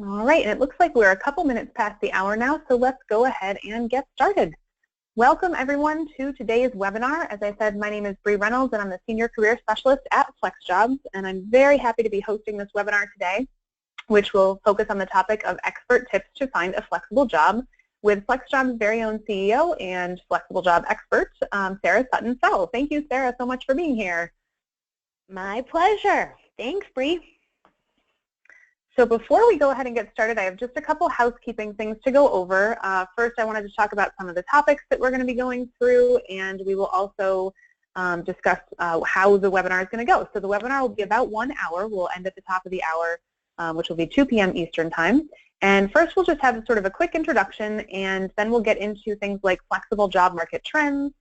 All right, and it looks like we're a couple minutes past the hour now, so let's go ahead and get started. Welcome everyone to today's webinar. As I said, my name is Bree Reynolds and I'm the Senior Career Specialist at FlexJobs, and I'm very happy to be hosting this webinar today, which will focus on the topic of expert tips to find a flexible job with FlexJobs' very own CEO and flexible job expert, Sarah Sutton-Fell. Thank you, Sarah, so much for being here. My pleasure. Thanks, Bree. So before we go ahead and get started, I have just a couple housekeeping things to go over. First, I wanted to talk about some of the topics that we're going to be going through, and we will also discuss how the webinar is going to go. So the webinar will be about 1 hour. We'll end at the top of the hour, which will be 2 p.m. Eastern Time. And first, we'll just have sort of a quick introduction, and then we'll get into things like flexible job market trends,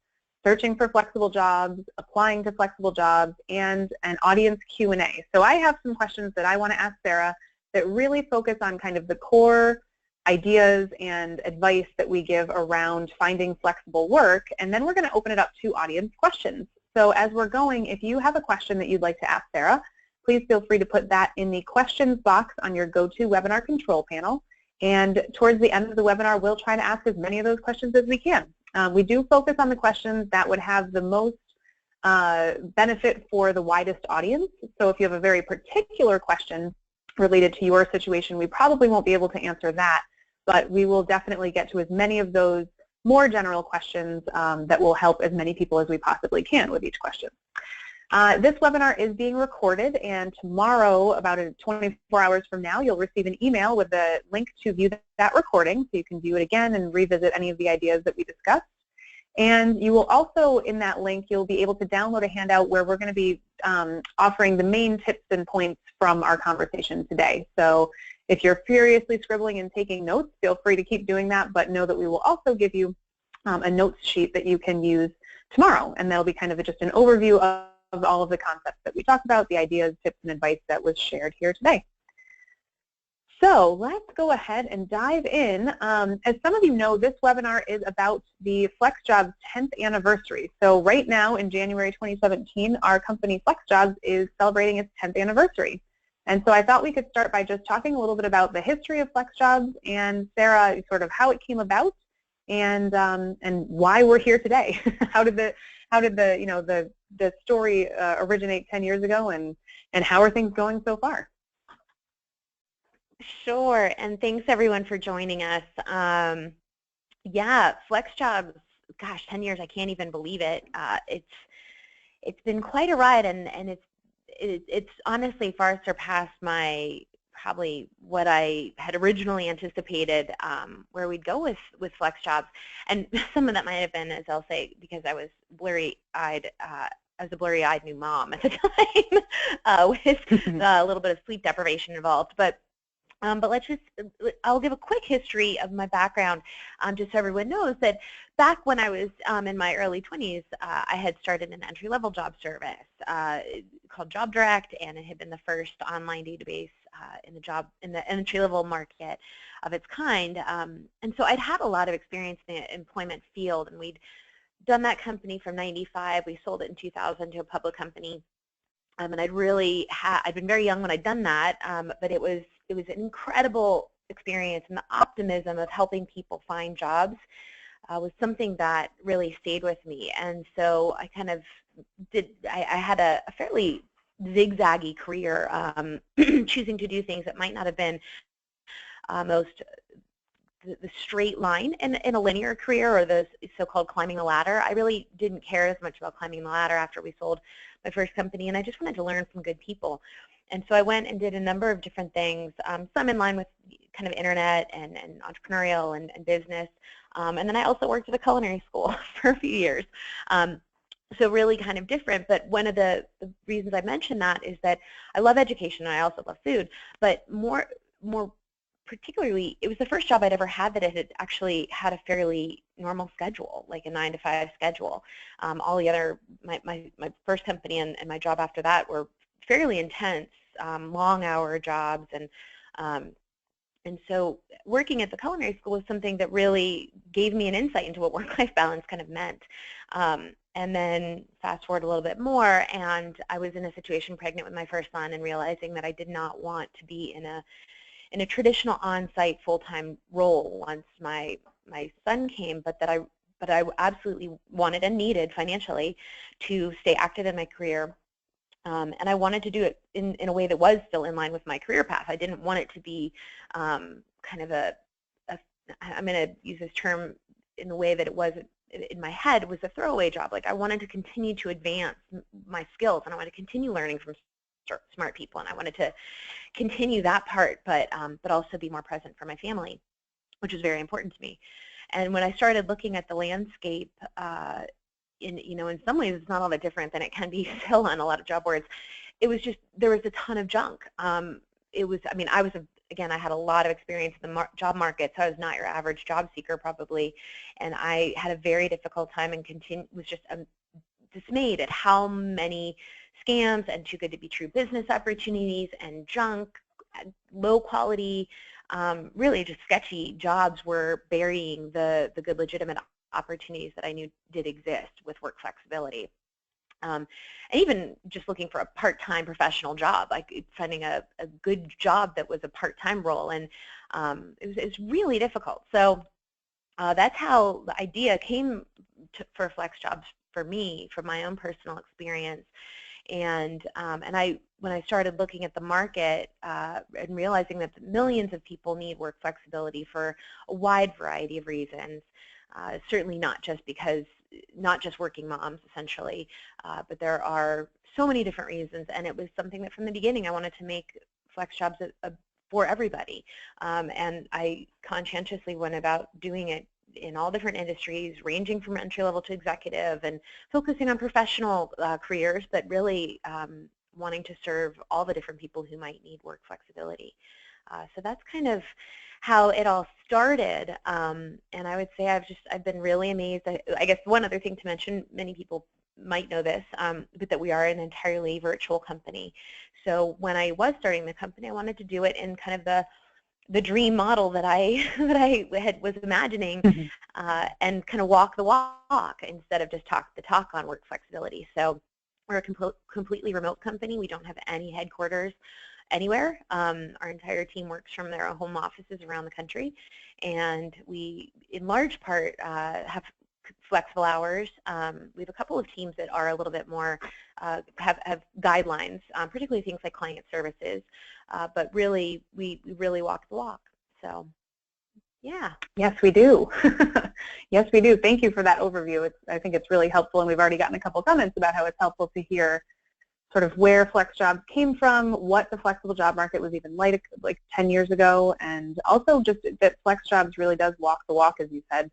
searching for flexible jobs, applying to flexible jobs, and an audience Q&A. So I have some questions that I want to ask Sarah that really focus on kind of the core ideas and advice that we give around finding flexible work, and then we're going to open it up to audience questions. So as we're going, if you have a question that you'd like to ask Sarah, please feel free to put that in the questions box on your GoToWebinar control panel, and towards the end of the webinar, we'll try to ask as many of those questions as we can. We do focus on the questions that would have the most benefit for the widest audience, so if you have a very particular question related to your situation, we probably won't be able to answer that, but we will definitely get to as many of those more general questions that will help as many people as we possibly can with each question. This webinar is being recorded, and tomorrow, about 24 hours from now, you'll receive an email with a link to view that recording, so you can view it again and revisit any of the ideas that we discussed. And you will also, in that link, you'll be able to download a handout where we're going to be offering the main tips and points from our conversation today. So if you're furiously scribbling and taking notes, feel free to keep doing that, but know that we will also give you a notes sheet that you can use tomorrow, and that'll be kind of just an overview of all of the concepts that we talked about, the ideas, tips, and advice that was shared here today. So let's go ahead and dive in. As some of you know, this webinar is about the FlexJobs 10th anniversary. So right now in January 2017, our company FlexJobs is celebrating its 10th anniversary. And so I thought we could start by just talking a little bit about the history of FlexJobs, and Sarah, sort of how it came about and why we're here today. How did the story originate 10 years ago, and how are things going so far? Sure, and thanks everyone for joining us. Yeah, FlexJobs, gosh, 10 years, I can't even believe it. It's been quite a ride, and it's honestly far surpassed probably what I had originally anticipated where we'd go with FlexJobs. And some of that might have been, as I'll say, because I was blurry-eyed. I was a blurry-eyed new mom at the time with a little bit of sleep deprivation involved. But I'll give a quick history of my background just so everyone knows that back when I was in my early 20s, I had started an entry-level job service called Job Direct, and it had been the first online database in the entry-level market of its kind. And so I'd had a lot of experience in the employment field, and we'd done that company from '95. We sold it in 2000 to a public company. And I'd been very young when I'd done that, but it was an incredible experience, and the optimism of helping people find jobs was something that really stayed with me. And so I kind of I had a fairly zigzaggy career, choosing to do things that might not have been the straight line in a linear career, or the so-called climbing the ladder. I really didn't care as much about climbing the ladder after we sold my first company, and I just wanted to learn from good people. And so I went and did a number of different things, some in line with kind of internet and entrepreneurial and business. And then I also worked at a culinary school for a few years. So really kind of different, but one of the reasons I mention that is that I love education and I also love food, but more particularly, it was the first job I'd ever had that it had actually had a fairly normal schedule, like a 9-to-5 schedule. All the other, my first company and my job after that were fairly intense, long-hour jobs, and so working at the culinary school was something that really gave me an insight into what work-life balance kind of meant. And then fast forward a little bit more, and I was in a situation pregnant with my first son and realizing that I did not want to be in in a traditional on-site full-time role once my son came, but I absolutely wanted and needed financially to stay active in my career. And I wanted to do it in a way that was still in line with my career path. I didn't want it to be kind of I'm going to use this term in the way that it was in my head, was a throwaway job. Like, I wanted to continue to advance my skills, and I wanted to continue learning from smart people, and I wanted to continue that part, but also be more present for my family, which was very important to me. And when I started looking at the landscape, in some ways it's not all that different than it can be still on a lot of job boards. It was just, there was a ton of junk. Again, I had a lot of experience in the job market, so I was not your average job seeker probably, and I had a very difficult time and was just dismayed at how many scams and too good to be true business opportunities and junk, low quality, really just sketchy jobs were burying the good legitimate opportunities that I knew did exist with work flexibility. And even just looking for a part-time professional job, like finding a good job that was a part-time role, and it was really difficult. So that's how the idea came for FlexJobs for me, from my own personal experience. And when I started looking at the market and realizing that millions of people need work flexibility for a wide variety of reasons, certainly not just working moms essentially, but there are so many different reasons, and it was something that from the beginning I wanted to make FlexJobs for everybody, and I conscientiously went about doing it in all different industries, ranging from entry-level to executive, and focusing on professional careers, but really wanting to serve all the different people who might need work flexibility. So that's kind of how it all started, and I would say I've been really amazed. I guess one other thing to mention, many people might know this, but that we are an entirely virtual company. So when I was starting the company, I wanted to do it in kind of the dream model that I was imagining, and kind of walk the walk instead of just talk the talk on work flexibility. So we're a completely remote company. We don't have any headquarters anywhere. Our entire team works from their home offices around the country, and we, in large part, have flexible hours. We have a couple of teams that are a little bit more, have guidelines, particularly things like client services, but really, we really walk the walk. So, yeah. Yes, we do. Yes, we do. Thank you for that overview. I think it's really helpful, and we've already gotten a couple comments about how it's helpful to hear sort of where FlexJobs came from, what the flexible job market was even like 10 years ago, and also just that FlexJobs really does walk the walk, as you said.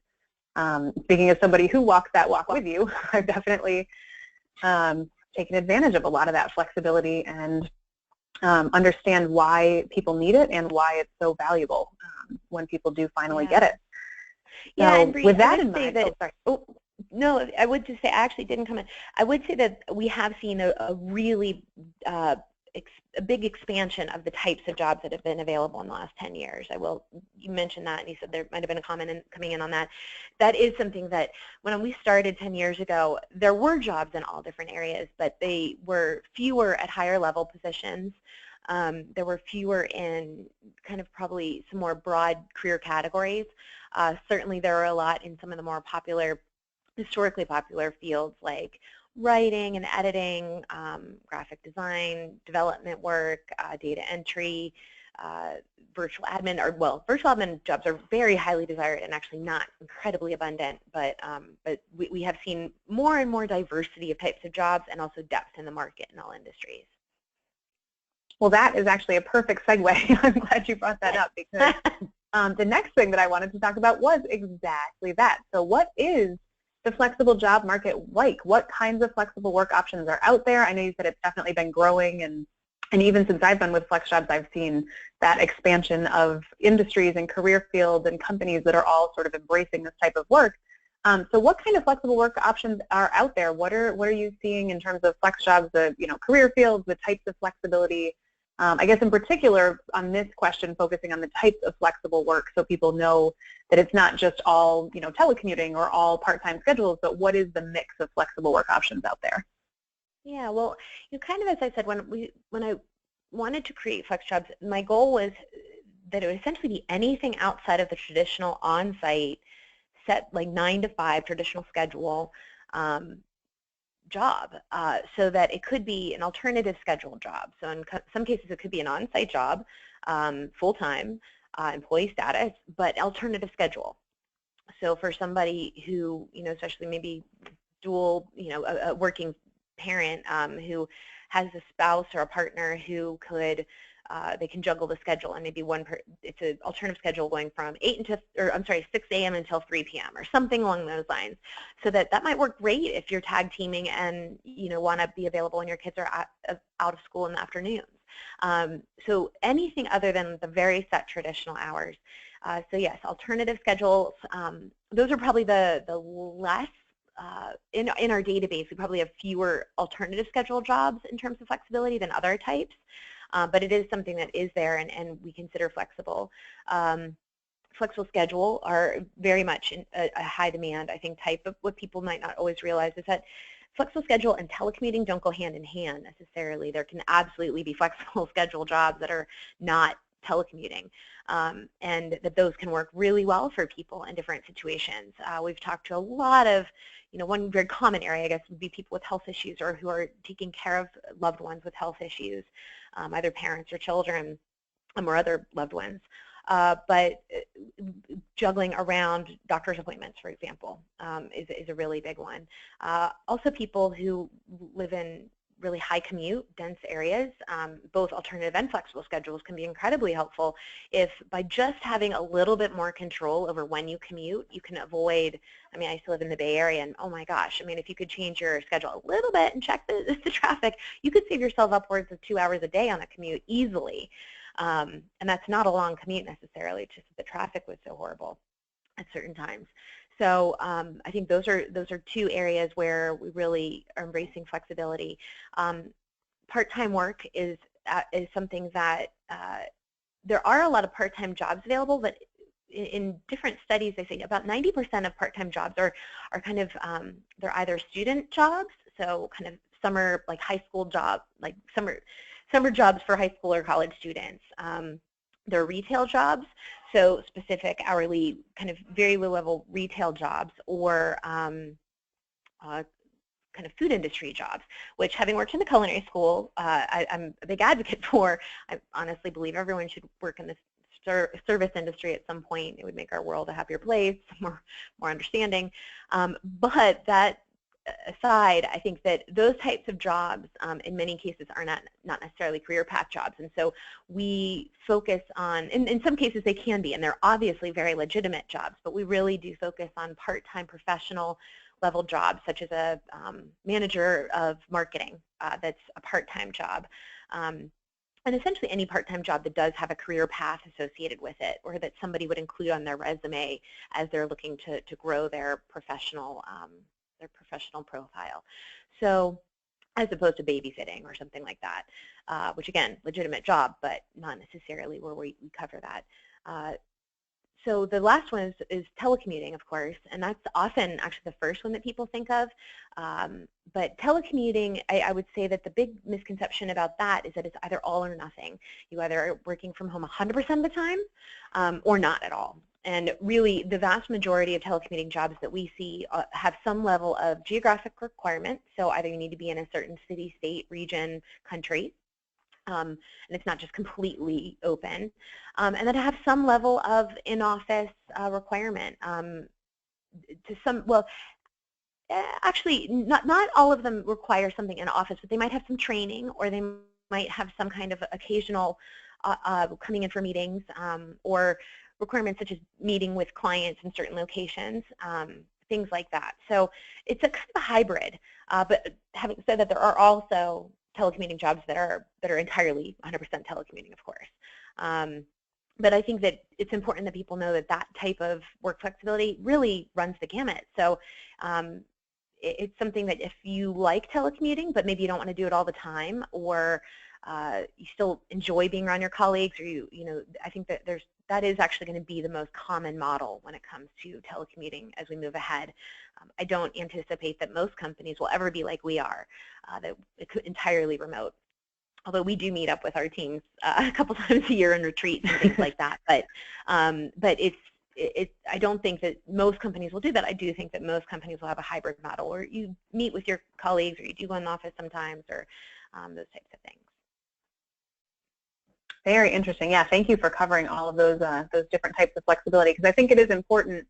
Speaking as somebody who walks that walk with you, I've definitely taken advantage of a lot of that flexibility and understand why people need it and why it's so valuable when people do finally get it. Yeah, so and Bree, with that in mind, no, I would just say, I actually didn't comment. I would say that we have seen a really a big expansion of the types of jobs that have been available in the last 10 years. You mentioned that, and you said there might have been a comment coming in on that. That is something that when we started 10 years ago, there were jobs in all different areas, but they were fewer at higher level positions. There were fewer in kind of probably some more broad career categories. Certainly there are a lot in some of the more historically popular fields like writing and editing, graphic design, development work, data entry, virtual admin, virtual admin jobs are very highly desired and actually not incredibly abundant, but we have seen more and more diversity of types of jobs and also depth in the market in all industries. Well, that is actually a perfect segue. I'm glad you brought that up, because the next thing that I wanted to talk about was exactly that. So what is the flexible job market like? What kinds of flexible work options are out there? I know you said it's definitely been growing, and even since I've been with FlexJobs, I've seen that expansion of industries and career fields and companies that are all sort of embracing this type of work. So what kind of flexible work options are out there? What are you seeing in terms of FlexJobs, the career fields, the types of flexibility? I guess in particular on this question, focusing on the types of flexible work, so people know that it's not just all telecommuting or all part-time schedules, but what is the mix of flexible work options out there? Yeah, well, kind of as I said, when I wanted to create FlexJobs, my goal was that it would essentially be anything outside of the traditional on-site set, like 9 to 5 traditional schedule job, so that it could be an alternative schedule job. So in some cases it could be an on-site job, full-time, employee status, but alternative schedule. So for somebody who, especially maybe dual, a working parent who has a spouse or a partner who could, they can juggle the schedule, and maybe it's an alternative schedule going from 6 a.m. until 3 p.m. or something along those lines. So that might work great if you're tag teaming and want to be available when your kids are out of school in the afternoons. So anything other than the very set traditional hours. So yes, alternative schedules. Those are probably the less in our database. We probably have fewer alternative schedule jobs in terms of flexibility than other types. But it is something that is there, and we consider flexible. Flexible schedule are very much in a high demand, I think, type of what people might not always realize is that flexible schedule and telecommuting don't go hand in hand necessarily. There can absolutely be flexible schedule jobs that are not telecommuting, and that those can work really well for people in different situations. We've talked to a lot of, one very common area, I guess, would be people with health issues or who are taking care of loved ones with health issues, either parents or children or other loved ones. But juggling around doctor's appointments, for example, is a really big one. Also people who live in really high commute, dense areas, both alternative and flexible schedules can be incredibly helpful if by just having a little bit more control over when you commute, you can avoid, I used to live in the Bay Area, and oh my gosh, if you could change your schedule a little bit and check the traffic, you could save yourself upwards of 2 hours a day on a commute easily. And that's not a long commute necessarily, it's just that the traffic was so horrible at certain times. So I think those are 2 areas where we really are embracing flexibility. Part-time work is something that there are a lot of part-time jobs available, but in different studies they say about 90% of part-time jobs are kind of they're either student jobs, so kind of summer, like high school job, like summer jobs for high school or college students. They're retail jobs, so specific hourly, kind of very low-level retail jobs, or kind of food industry jobs, which, having worked in the culinary school, I'm a big advocate for. I honestly believe everyone should work in the service industry at some point. It would make our world a happier place, more understanding. But that aside, I think that those types of jobs in many cases are not necessarily career path jobs, and so we focus on, in some cases they can be, and they're obviously very legitimate jobs, but we really do focus on part-time professional level jobs, such as a manager of marketing that's a part-time job. And essentially any part-time job that does have a career path associated with it, or that somebody would include on their resume as they're looking to grow their professional profile. So as opposed to babysitting or something like that, which again, legitimate job, but not necessarily where we cover that. So the last one is telecommuting, of course, and that's often actually the first one that people think of. But telecommuting, I would say that the big misconception about that is that it's either all or nothing. You either are working from home 100% of the time or not at all. And really, the vast majority of telecommuting jobs that we see have some level of geographic requirement. So either you need to be in a certain city, state, region, country, and it's not just completely open, and then have some level of in-office requirement. To some, well, actually, not all of them require something in office, but they might have some training, or they might have some kind of occasional coming in for meetings, or requirements such as meeting with clients in certain locations, things like that. So it's a kind of a hybrid. But having said that, there are also telecommuting jobs that are entirely 100% telecommuting, of course. But I think that it's important that people know that that type of work flexibility really runs the gamut. So it's something that if you like telecommuting, but maybe you don't want to do it all the time, or you still enjoy being around your colleagues, or I think that that is actually going to be the most common model when it comes to telecommuting as we move ahead. I don't anticipate that most companies will ever be like we are, that it's entirely remote. although we do meet up with our teams a couple times a year in retreats and things like that. But I don't think that most companies will do that. I do think that most companies will have a hybrid model where you meet with your colleagues, or you do go in the office sometimes, or those types of things. Very interesting. Yeah, thank you for covering all of those different types of flexibility, because I think it is important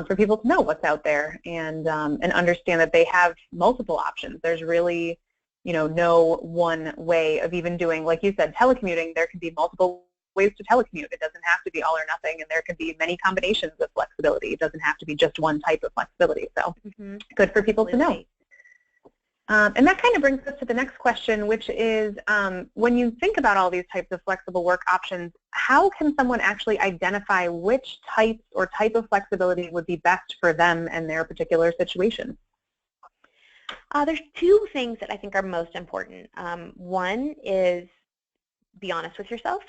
for people to know what's out there and understand that they have multiple options. There's really, no one way of even doing, like you said, telecommuting. There can be multiple ways to telecommute. It doesn't have to be all or nothing, and there can be many combinations of flexibility. It doesn't have to be just one type of flexibility. So good for people to know. And that kind of brings us to the next question, which is when you think about all these types of flexible work options, how can someone actually identify which types or type of flexibility would be best for them and their particular situation? There's two things that I think are most important. One is be honest with yourself.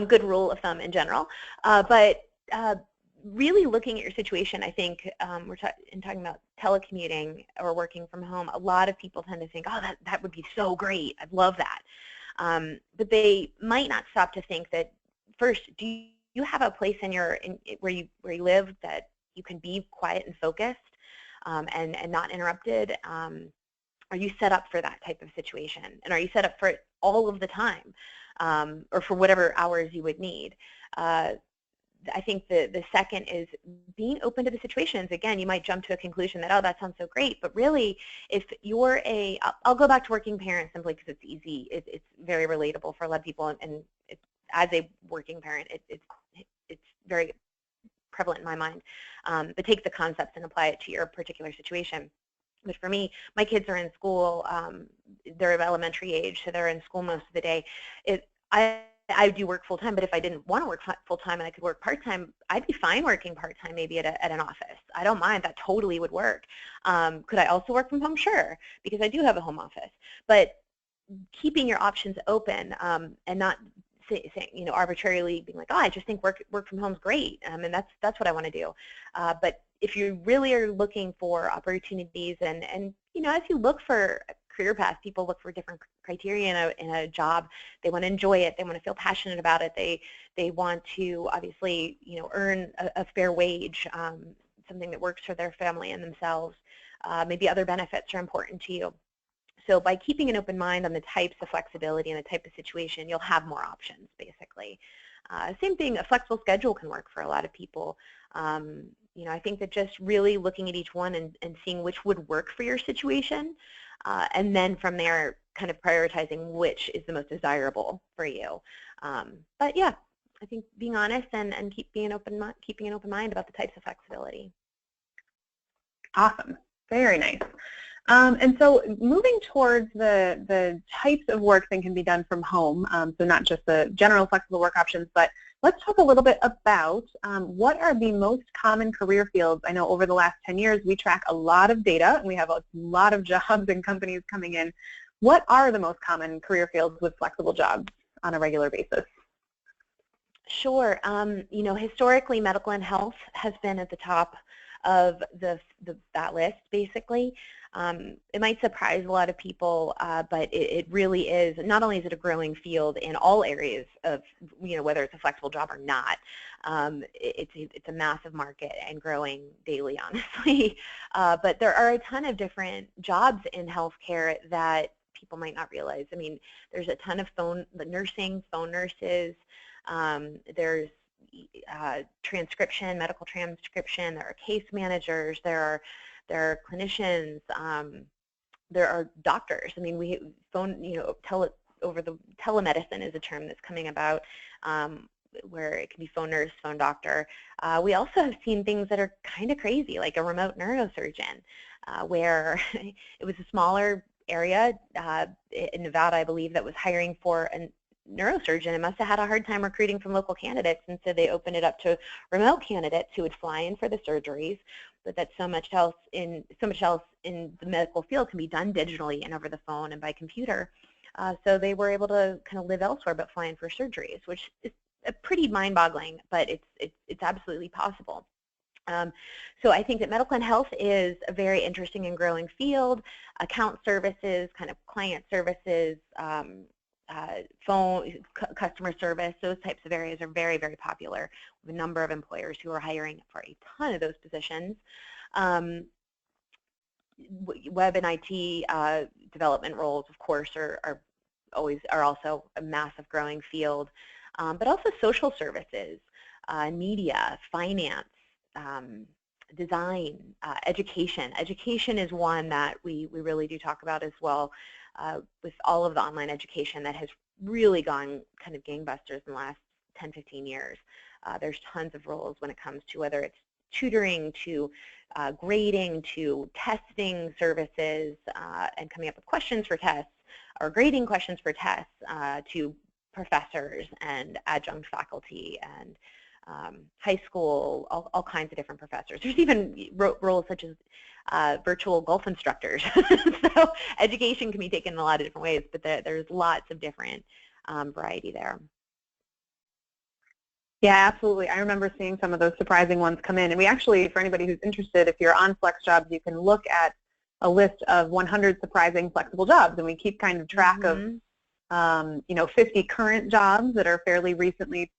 Good rule of thumb in general. But really looking at your situation, I think we're talking about telecommuting or working from home. A lot of people tend to think, oh, that would be so great. I'd love that. But they might not stop to think that, first, do you have a place where you live that you can be quiet and focused and not interrupted? Are you set up for that type of situation? And are you set up for it all of the time, or for whatever hours you would need? I think the second is being open to the situations. Again, you might jump to a conclusion that, oh, that sounds so great, but really, if you're I'll go back to working parent simply because it's easy. It's very relatable for a lot of people, and as a working parent, it's very prevalent in my mind. But take the concepts and apply it to your particular situation. But for me, my kids are in school. They're of elementary age, so they're in school most of the day. I do work full-time, but if I didn't want to work full-time and I could work part-time, I'd be fine working part-time maybe at an office. I don't mind. That totally would work. Could I also work from home? Sure, because I do have a home office. But keeping your options open and not saying, arbitrarily being like, oh, I just think work from home is great, and that's what I want to do. But if you really are looking for opportunities, and as you look for a career path, people look for different criteria in a job. They want to enjoy it. They want to feel passionate about it. They want to obviously earn a fair wage, something that works for their family and themselves. Maybe other benefits are important to you. So by keeping an open mind on the types of flexibility and the type of situation, you'll have more options, basically. Same thing, a flexible schedule can work for a lot of people. I think that just really looking at each one and seeing which would work for your situation, and then from there kind of prioritizing which is the most desirable for you. But yeah, I think being honest and keeping an open mind about the types of flexibility. Awesome. Very nice. And so moving towards the types of work that can be done from home, so not just the general flexible work options, but let's talk a little bit about what are the most common career fields. I know over the last 10 years we track a lot of data and we have a lot of jobs and companies coming in. What are the most common career fields with flexible jobs on a regular basis? Sure. Historically, medical and health has been at the top of that list, basically. It might surprise a lot of people, but it really is. Not only is it a growing field in all areas of, whether it's a flexible job or not, it's a massive market and growing daily, honestly. But there are a ton of different jobs in healthcare that people might not realize. I mean, there's a ton of phone nurses. There's transcription, medical transcription. There are case managers. There are clinicians. There are doctors. I mean, telemedicine is a term that's coming about, where it can be phone nurse, phone doctor. We also have seen things that are kind of crazy, like a remote neurosurgeon, where it was a smaller area in Nevada, I believe, that was hiring for a neurosurgeon and must have had a hard time recruiting from local candidates, and so they opened it up to remote candidates who would fly in for the surgeries, but that so much else in the medical field can be done digitally and over the phone and by computer. So they were able to kind of live elsewhere but fly in for surgeries, which is pretty mind-boggling, but it's absolutely possible. So I think that medical and health is a very interesting and growing field. Account services, kind of client services, phone, customer service, those types of areas are very, very popular with a number of employers who are hiring for a ton of those positions. Web and IT development roles, of course, are also a massive growing field, but also social services, media, finance, design, education. Education is one that we really do talk about as well, with all of the online education that has really gone kind of gangbusters in the last 10, 15 years. There's tons of roles when it comes to whether it's tutoring, to grading, to testing services, and coming up with questions for tests, or grading questions for tests, to professors and adjunct faculty and high school, all kinds of different professors. There's even roles such as virtual golf instructors. So education can be taken in a lot of different ways, but there's lots of different variety there. Yeah, absolutely. I remember seeing some of those surprising ones come in. And we actually, for anybody who's interested, if you're on FlexJobs, you can look at a list of 100 surprising flexible jobs. And we keep kind of track of, 50 current jobs that are fairly recently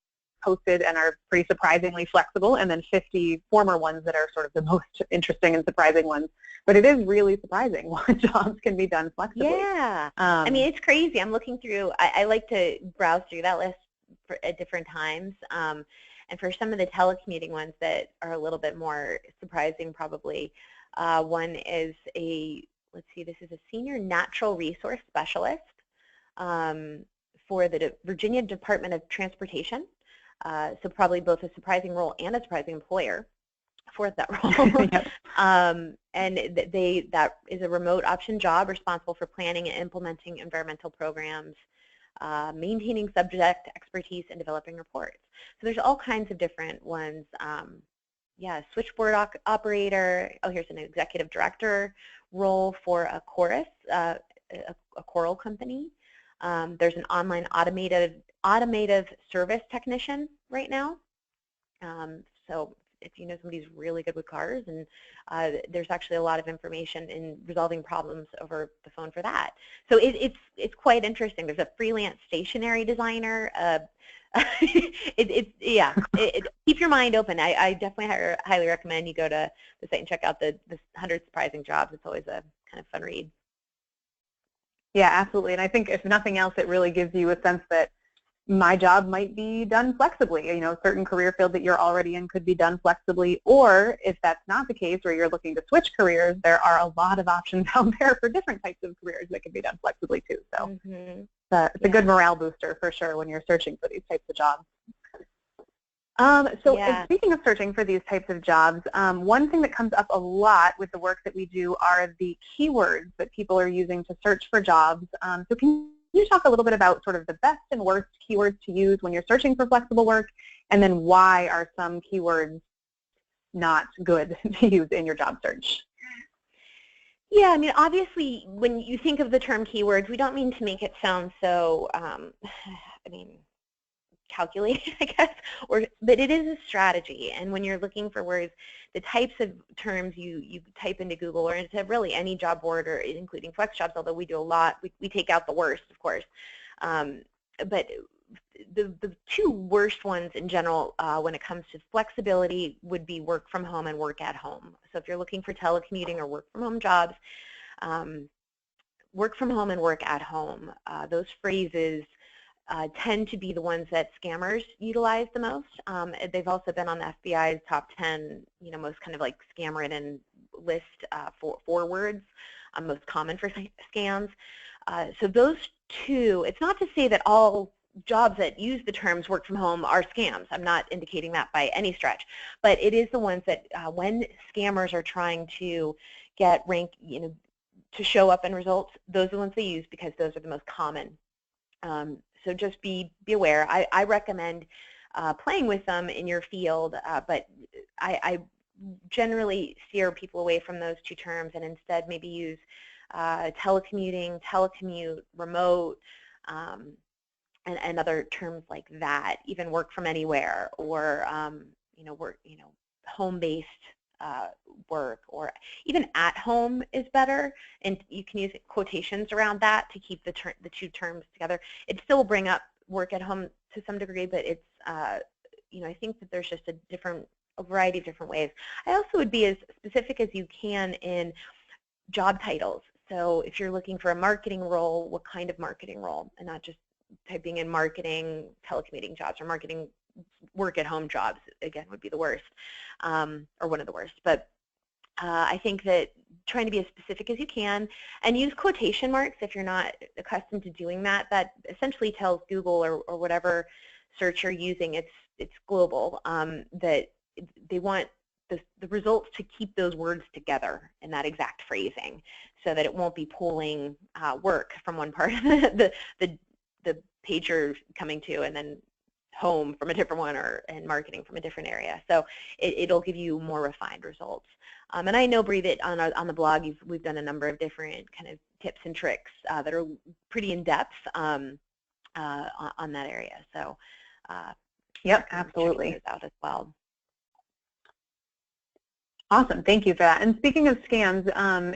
posted and are pretty surprisingly flexible, and then 50 former ones that are sort of the most interesting and surprising ones. But it is really surprising what jobs can be done flexibly. Yeah. I mean, it's crazy. I'm looking through, I like to browse through that list at different times. And for some of the telecommuting ones that are a little bit more surprising probably, one is let's see, this is a senior natural resource specialist for the Virginia Department of Transportation. So probably both a surprising role and a surprising employer for that role. Yep. And that is a remote option job responsible for planning and implementing environmental programs, maintaining subject expertise, and developing reports. So there's all kinds of different ones. Yeah, switchboard operator. Oh, here's an executive director role for a chorus, a choral company. There's an online automotive service technician right now. So if you know somebody's really good with cars, and there's actually a lot of information in resolving problems over the phone for that. So it's quite interesting. There's a freelance stationery designer. Keep your mind open. I definitely highly recommend you go to the site and check out the 100 surprising jobs. It's always a kind of fun read. Yeah, absolutely. And I think if nothing else, it really gives you a sense that my job might be done flexibly. You know, certain career field that you're already in could be done flexibly, or if that's not the case, or you're looking to switch careers, there are a lot of options out there for different types of careers that can be done flexibly too. So it's a good morale booster for sure when you're searching for these types of jobs. Speaking of searching for these types of jobs, one thing that comes up a lot with the work that we do are the keywords that people are using to search for jobs. So can you talk a little bit about sort of the best and worst keywords to use when you're searching for flexible work, and then why are some keywords not good to use in your job search? Yeah, I mean, obviously, when you think of the term keywords, we don't mean to make it sound so, calculated, I guess, but it is a strategy. And when you're looking for words, the types of terms you type into Google or into really any job board, or including FlexJobs, although we do a lot, we take out the worst, of course. But the two worst ones in general when it comes to flexibility would be work from home and work at home. So if you're looking for telecommuting or work from home jobs, work from home and work at home, those phrases tend to be the ones that scammers utilize the most. They've also been on the FBI's top 10, most kind of like scam-ridden list for words, most common for scams. So those two, it's not to say that all jobs that use the terms work from home are scams. I'm not indicating that by any stretch, but it is the ones that when scammers are trying to get rank, to show up in results, those are the ones they use because those are the most common. So just be aware. I recommend playing with them in your field, but I generally steer people away from those two terms and instead maybe use telecommuting, telecommute, remote, and other terms like that. Even work from anywhere, or work, home-based work, or even at home is better, and you can use quotations around that to keep the two terms together. It still will bring up work at home to some degree, but it's you know, I think that there's just a variety of different ways. I also would be as specific as you can in job titles. So if you're looking for a marketing role, what kind of marketing role, and not just typing in marketing telecommuting jobs or marketing work at home jobs, again, would be the worst, or one of the worst. But I think that trying to be as specific as you can, and use quotation marks if you're not accustomed to doing that. That essentially tells Google or whatever search you're using, it's global, that they want the results to keep those words together in that exact phrasing, so that it won't be pulling work from one part of the page you're coming to, and then home from a different one, and marketing from a different area. So it'll give you more refined results. And I know, Bree, that on the blog we've done a number of different kind of tips and tricks that are pretty in depth on that area. So yep, absolutely. Check those out as well. Awesome, thank you for that. And speaking of scams,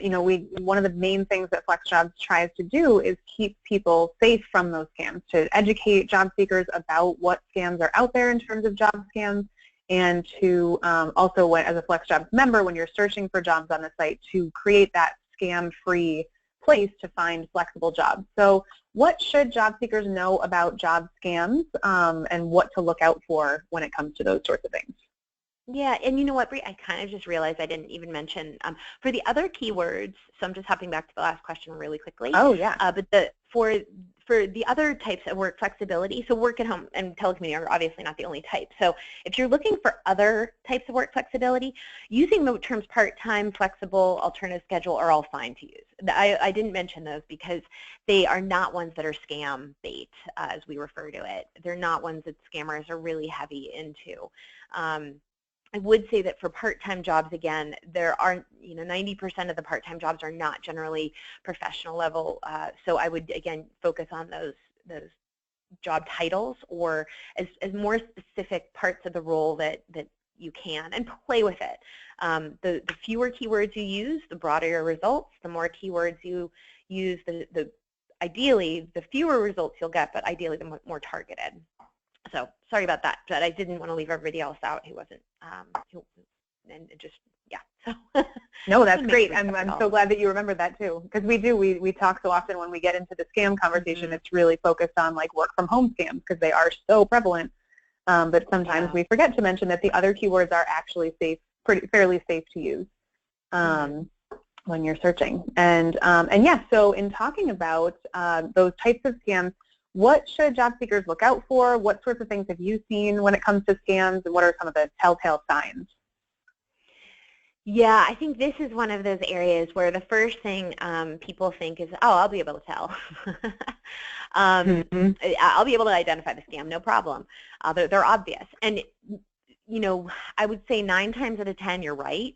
you know, one of the main things that FlexJobs tries to do is keep people safe from those scams, to educate job seekers about what scams are out there in terms of job scams, and to also, as a FlexJobs member, when you're searching for jobs on the site, to create that scam-free place to find flexible jobs. So what should job seekers know about job scams, and what to look out for when it comes to those sorts of things? Yeah, and you know what, Bree, I kind of just realized I didn't even mention, for the other keywords, so I'm just hopping back to the last question really quickly. Oh, yeah. But for the other types of work flexibility, so work at home and telecommuting are obviously not the only type. So if you're looking for other types of work flexibility, using the terms part-time, flexible, alternative schedule are all fine to use. I didn't mention those because they are not ones that are scam bait, as we refer to it. They're not ones that scammers are really heavy into. I would say that for part-time jobs, again, there are, you know, 90% of the part-time jobs are not generally professional level. So I would, again, focus on those job titles, or as more specific parts of the role that you can, and play with it. The fewer keywords you use, the broader your results. The more keywords you use, ideally, the fewer results you'll get, but ideally the more targeted. So sorry about that, but I didn't want to leave everybody else out who wasn't, and just, yeah. So no, that's great. I'm so glad that you remembered that too, because we talk so often when we get into the scam conversation. It's really focused on like work from home scams because they are so prevalent. But sometimes we forget to mention that the other keywords are actually fairly safe to use when you're searching. And yeah, so in talking about those types of scams, what should job seekers look out for? What sorts of things have you seen when it comes to scams, and what are some of the telltale signs? Yeah, I think this is one of those areas where the first thing people think is, oh, I'll be able to tell. I'll be able to identify the scam, no problem. They're obvious. And, you know, I would say 9 times out of 10, you're right.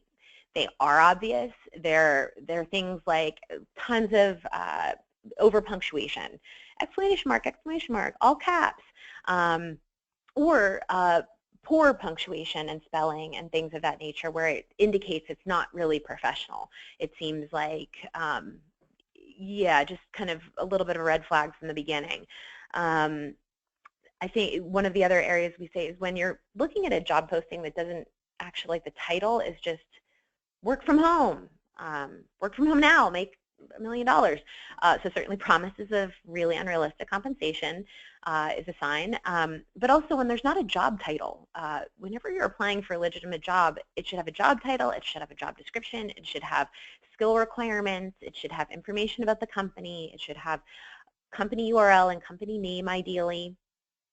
They are obvious. They're things like tons of over punctuation, exclamation mark, all caps, or poor punctuation and spelling and things of that nature, where it indicates it's not really professional. It seems like, yeah, just kind of a little bit of a red flag from the beginning. I think one of the other areas we say is when you're looking at a job posting that doesn't actually, like the title is just work from home now, make $1 million. So certainly promises of really unrealistic compensation is a sign. But also when there's not a job title, whenever you're applying for a legitimate job, it should have a job title, it should have a job description, it should have skill requirements, it should have information about the company, it should have company URL and company name ideally.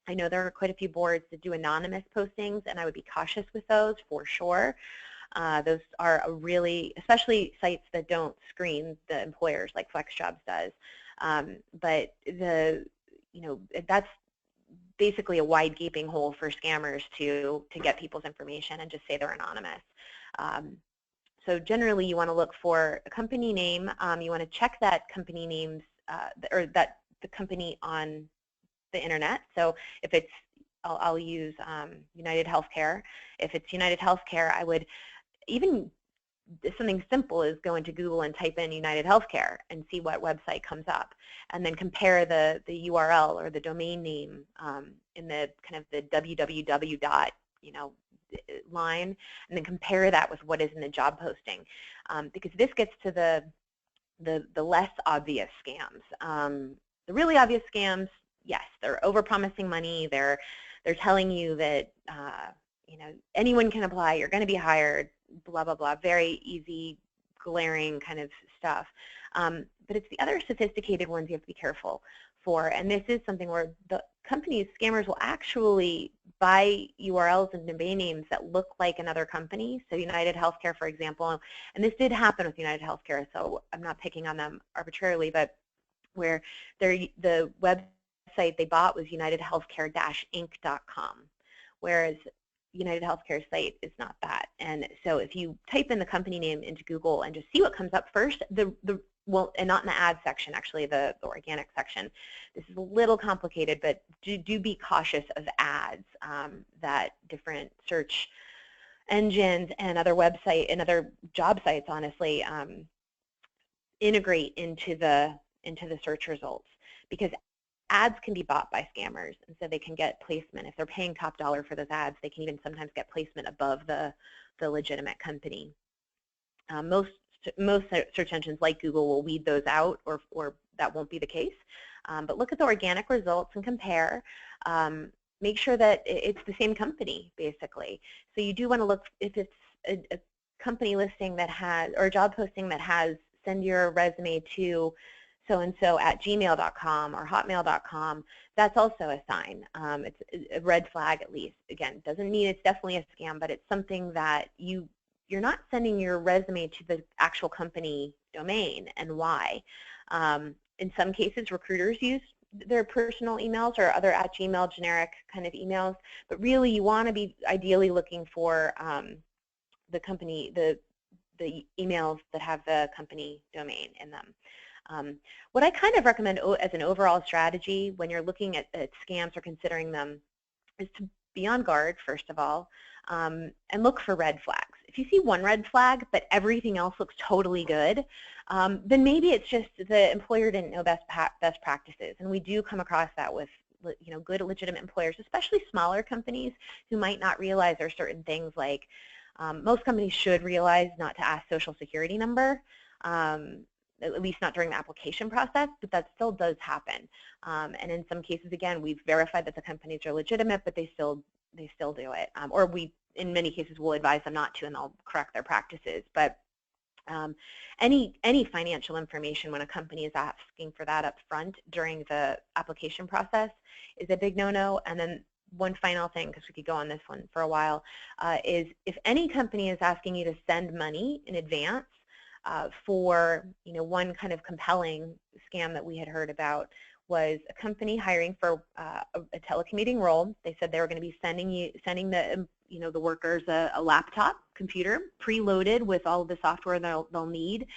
I know there are quite a few boards that do anonymous postings, and I would be cautious with those for sure. Those are really, especially sites that don't screen the employers like FlexJobs does. But that's basically a wide gaping hole for scammers to get people's information and just say they're anonymous. So generally, you want to look for a company name. You want to check that company names or the company on the internet. So if it's I'll use United Healthcare. If it's United Healthcare, I would even something simple is go into Google and type in United Healthcare and see what website comes up, and then compare the URL or the domain name in the kind of the www dot, line, and then compare that with what is in the job posting, because this gets to the less obvious scams. The really obvious scams, yes, they're overpromising money. They're telling you that anyone can apply. You're going to be hired. Blah blah blah. Very easy, glaring kind of stuff. But it's the other sophisticated ones you have to be careful for. And this is something where the companies, scammers, will actually buy URLs and domain names that look like another company. So United Healthcare, for example, and this did happen with United Healthcare, so I'm not picking on them arbitrarily, but where the website they bought was unitedhealthcare-inc.com, whereas United Healthcare site is not that. And so if you type in the company name into Google and just see what comes up first, well, and not in the ad section, actually the organic section. This is a little complicated, but do be cautious of ads that different search engines and other website and other job sites, honestly, integrate into the search results, because ads can be bought by scammers, and so they can get placement. If they're paying top dollar for those ads, they can even sometimes get placement above the legitimate company. Most search engines like Google will weed those out, or that won't be the case. But look at the organic results and compare. Make sure that it's the same company, basically. So you do want to look if it's a company listing that has, or a job posting that has, send your resume to so-and-so at gmail.com or hotmail.com, that's also a sign. It's a red flag, at least. Again, doesn't mean it's definitely a scam, but it's something that you're not sending your resume to the actual company domain, and why. In some cases, recruiters use their personal emails or other @Gmail generic kind of emails, but really you want to be ideally looking for the company, the emails that have the company domain in them. What I kind of recommend as an overall strategy when you're looking at scams or considering them is to be on guard, first of all, and look for red flags. If you see one red flag but everything else looks totally good, then maybe it's just the employer didn't know best practices. And we do come across that with good legitimate employers, especially smaller companies who might not realize there are certain things like most companies should realize not to ask social security number, at least not during the application process, but that still does happen. And in some cases, again, we've verified that the companies are legitimate, but they still do it. Or we, in many cases, will advise them not to, and they'll correct their practices. But any financial information when a company is asking for that up front during the application process is a big no-no. And then one final thing, because we could go on this one for a while, is if any company is asking you to send money in advance for, one kind of compelling scam that we had heard about was a company hiring for a telecommuting role. They said they were going to be sending the workers a laptop computer preloaded with all of the software they'll need,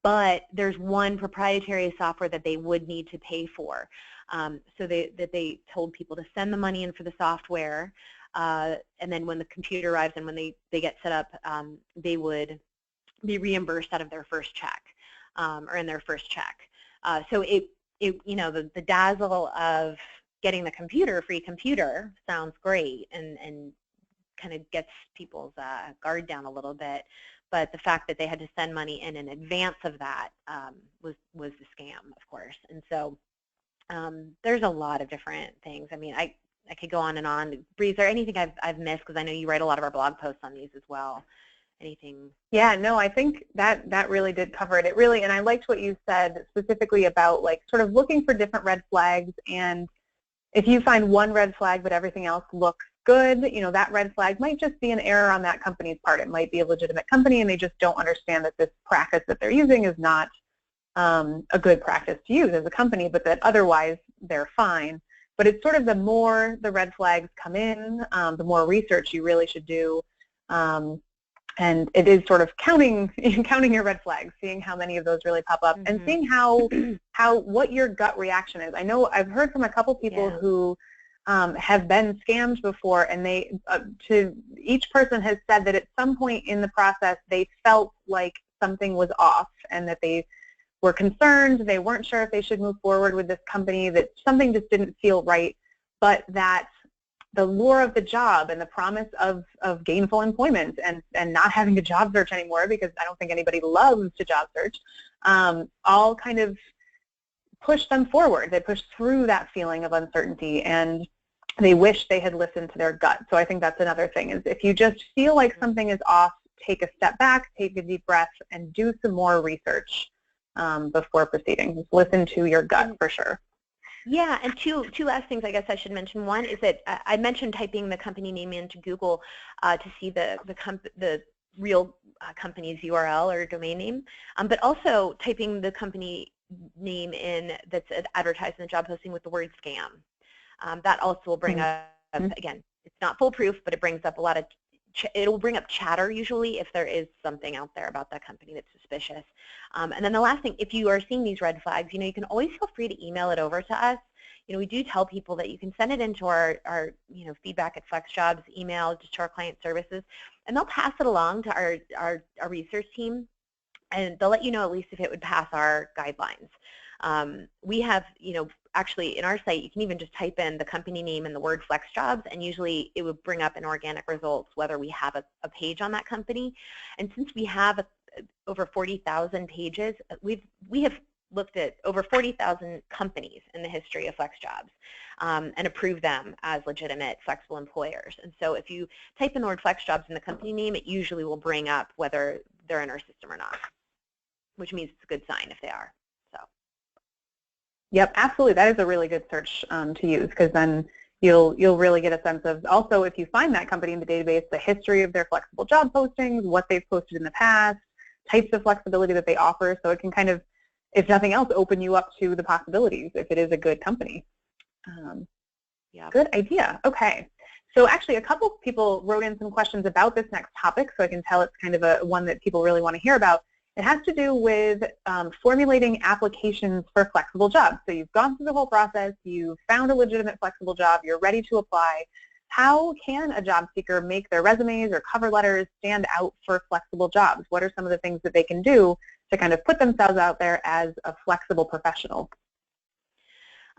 but there's one proprietary software that they would need to pay for. So they told people to send the money in for the software, and then when the computer arrives and when they get set up, they would be reimbursed out of their first check, or in their first check. So the dazzle of getting the free computer sounds great and kind of gets people's guard down a little bit, but the fact that they had to send money in advance of that was the scam, of course. And so there's a lot of different things. I mean, I could go on and on. Bree, is there anything I've missed? Because I know you write a lot of our blog posts on these as well. Anything? Yeah, no, I think that really did cover it. It really, and I liked what you said specifically about like sort of looking for different red flags, and if you find one red flag but everything else looks good, that red flag might just be an error on that company's part. It might be a legitimate company and they just don't understand that this practice that they're using is not a good practice to use as a company, but that otherwise they're fine. But it's sort of the more the red flags come in, the more research you really should do. And it is sort of counting your red flags, seeing how many of those really pop up, and seeing what your gut reaction is. I know I've heard from a couple people who have been scammed before, and each person has said that at some point in the process they felt like something was off and that they were concerned, they weren't sure if they should move forward with this company, that something just didn't feel right, but that the lure of the job and the promise of gainful employment and not having to job search anymore, because I don't think anybody loves to job search, all kind of push them forward. They push through that feeling of uncertainty, and they wish they had listened to their gut. So I think that's another thing, is if you just feel like something is off, take a step back, take a deep breath, and do some more research before proceeding. Just listen to your gut for sure. Yeah, and two last things I guess I should mention. One is that I mentioned typing the company name into Google to see the real company's URL or domain name, but also typing the company name in that's advertised in the job posting with the word scam. That also will bring up, again, it's not foolproof, but it brings up a lot of, it'll bring up chatter usually if there is something out there about that company that's suspicious. And then the last thing, if you are seeing these red flags, you can always feel free to email it over to us. We do tell people that you can send it into our feedback at FlexJobs email, just to our client services, and they'll pass it along to our research team, and they'll let you know at least if it would pass our guidelines. We have, actually in our site, you can even just type in the company name and the word FlexJobs, and usually it would bring up in organic results whether we have a page on that company. And since we have over 40,000 pages, we have looked at over 40,000 companies in the history of FlexJobs and approved them as legitimate, flexible employers. And so if you type in the word FlexJobs in the company name, it usually will bring up whether they're in our system or not, which means it's a good sign if they are. Yep, absolutely. That is a really good search to use, because then you'll really get a sense of, also if you find that company in the database, the history of their flexible job postings, what they've posted in the past, types of flexibility that they offer. So it can kind of, if nothing else, open you up to the possibilities if it is a good company. Yeah. Good idea. Okay. So actually a couple people wrote in some questions about this next topic, so I can tell it's kind of one that people really want to hear about. It has to do with formulating applications for flexible jobs. So you've gone through the whole process, you've found a legitimate flexible job, you're ready to apply. How can a job seeker make their resumes or cover letters stand out for flexible jobs? What are some of the things that they can do to kind of put themselves out there as a flexible professional?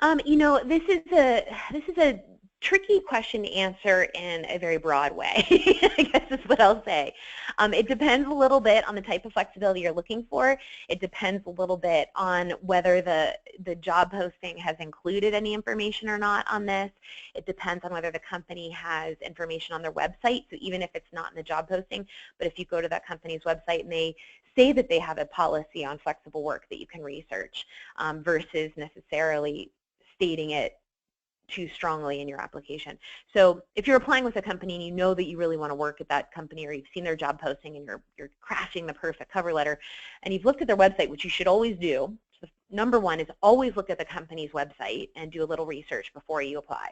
This is a tricky question to answer in a very broad way, I guess is what I'll say. It depends a little bit on the type of flexibility you're looking for. It depends a little bit on whether the job posting has included any information or not on this. It depends on whether the company has information on their website, so even if it's not in the job posting, but if you go to that company's website and they say that they have a policy on flexible work that you can research versus necessarily stating it too strongly in your application. So if you're applying with a company and you know that you really want to work at that company, or you've seen their job posting and you're crafting the perfect cover letter, and you've looked at their website, which you should always do. So number one is always look at the company's website and do a little research before you apply